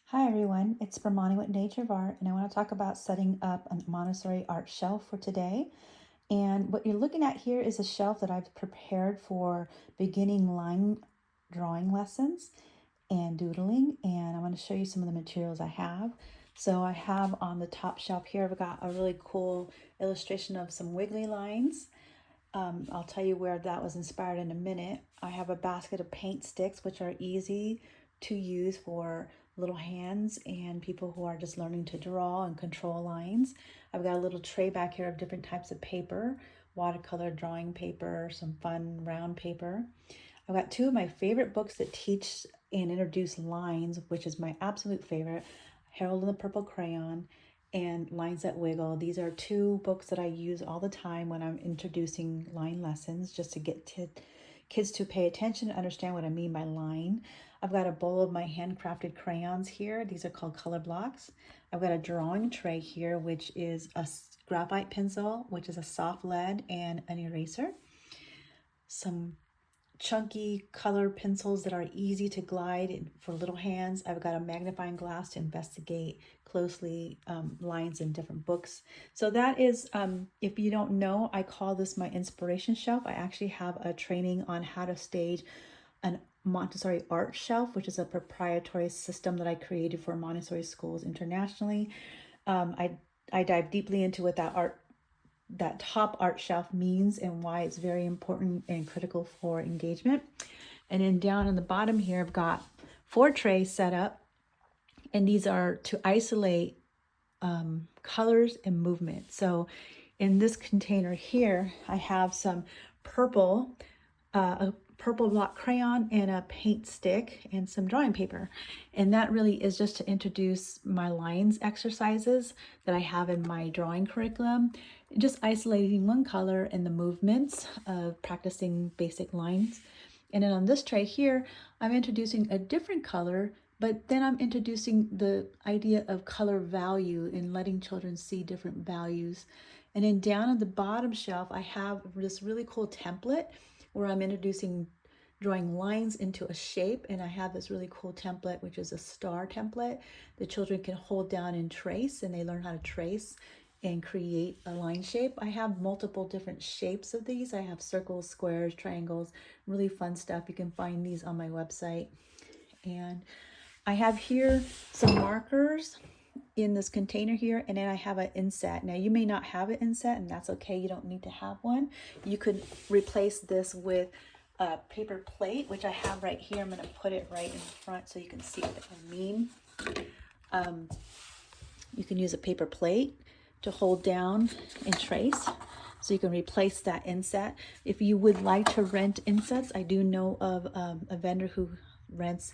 Hi everyone, it's Spramani with Nature of Art, and I want to talk about setting up a Montessori art shelf for today. And what you're looking at here is a shelf that I've prepared for beginning line drawing lessons and doodling, and I want to show you some of the materials I have. So I have on the top shelf here, I've got a really cool illustration of some wiggly lines. I'll tell you where that was inspired in a minute. I have a basket of paint sticks, which are easy to use for little hands and people who are just learning to draw and control lines. I've got a little tray back here of different types of paper, watercolor drawing paper, some fun round paper. I've got two of my favorite books that teach and introduce lines, which is my absolute favorite, Harold and the Purple Crayon and Lines That Wiggle. These are two books that I use all the time when I'm introducing line lessons, just to get kids to pay attention and understand what I mean by line. I've got a bowl of my handcrafted crayons here. These are called color blocks. I've got a drawing tray here, which is a graphite pencil, which is a soft lead, and an eraser. Some chunky color pencils that are easy to glide for little hands. I've got a magnifying glass to investigate closely lines in different books. So that is, if you don't know, I call this my inspiration shelf. I actually have a training on how to stage an Montessori art shelf, which is a proprietary system that I created for Montessori schools internationally. I dive deeply into what that top art shelf means and why it's very important and critical for engagement. And then down on the bottom here, I've got 4 trays set up, and these are to isolate colors and movement. So in this container here, I have some purple, a purple block crayon and a paint stick and some drawing paper. And that really is just to introduce my lines exercises that I have in my drawing curriculum, just isolating one color and the movements of practicing basic lines. And then on this tray here, I'm introducing a different color, but then I'm introducing the idea of color value and letting children see different values. And then down at the bottom shelf, I have this really cool template where I'm introducing drawing lines into a shape, and I have this really cool template, which is a star template. The children can hold down and trace, and they learn how to trace and create a line shape. I have multiple different shapes of these. I have circles, squares, triangles, really fun stuff. You can find these on my website. And I have here some markers in this container here, and then I have an inset. Now you may not have an inset, and that's okay. You don't need to have one. You could replace this with a paper plate, which I have right here. I'm going to put it right in front so you can see what I mean. You can use a paper plate to hold down and trace, so you can replace that inset. If you would like to rent insets, I do know of a vendor who rents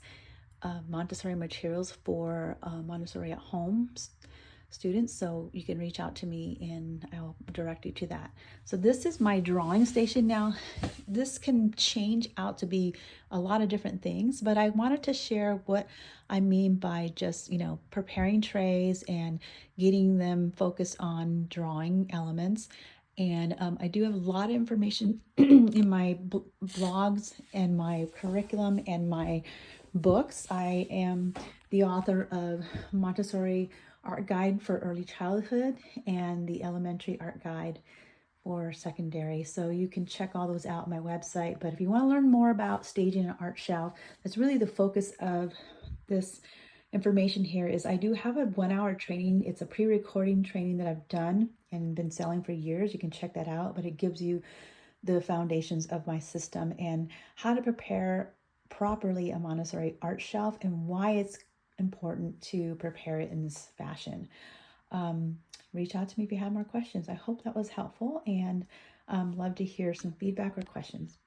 Montessori materials for Montessori at home students, so you can reach out to me and I'll direct you to that. So this is my drawing station. Now this can change out to be a lot of different things, but I wanted to share what I mean by just, preparing trays and getting them focused on drawing elements. And I do have a lot of information in my blogs and my curriculum and my books. I am the author of Montessori Art Guide for Early Childhood and the Elementary Art Guide for Secondary. So you can check all those out on my website. But if you want to learn more about staging an art shelf, that's really the focus of this information here. Is I do have a 1-hour training. It's a pre-recording training that I've done and been selling for years. You can check that out, but it gives you the foundations of my system and how to prepare properly a Montessori art shelf and why it's important to prepare it in this fashion. Reach out to me if you have more questions. I hope that was helpful, and love to hear some feedback or questions.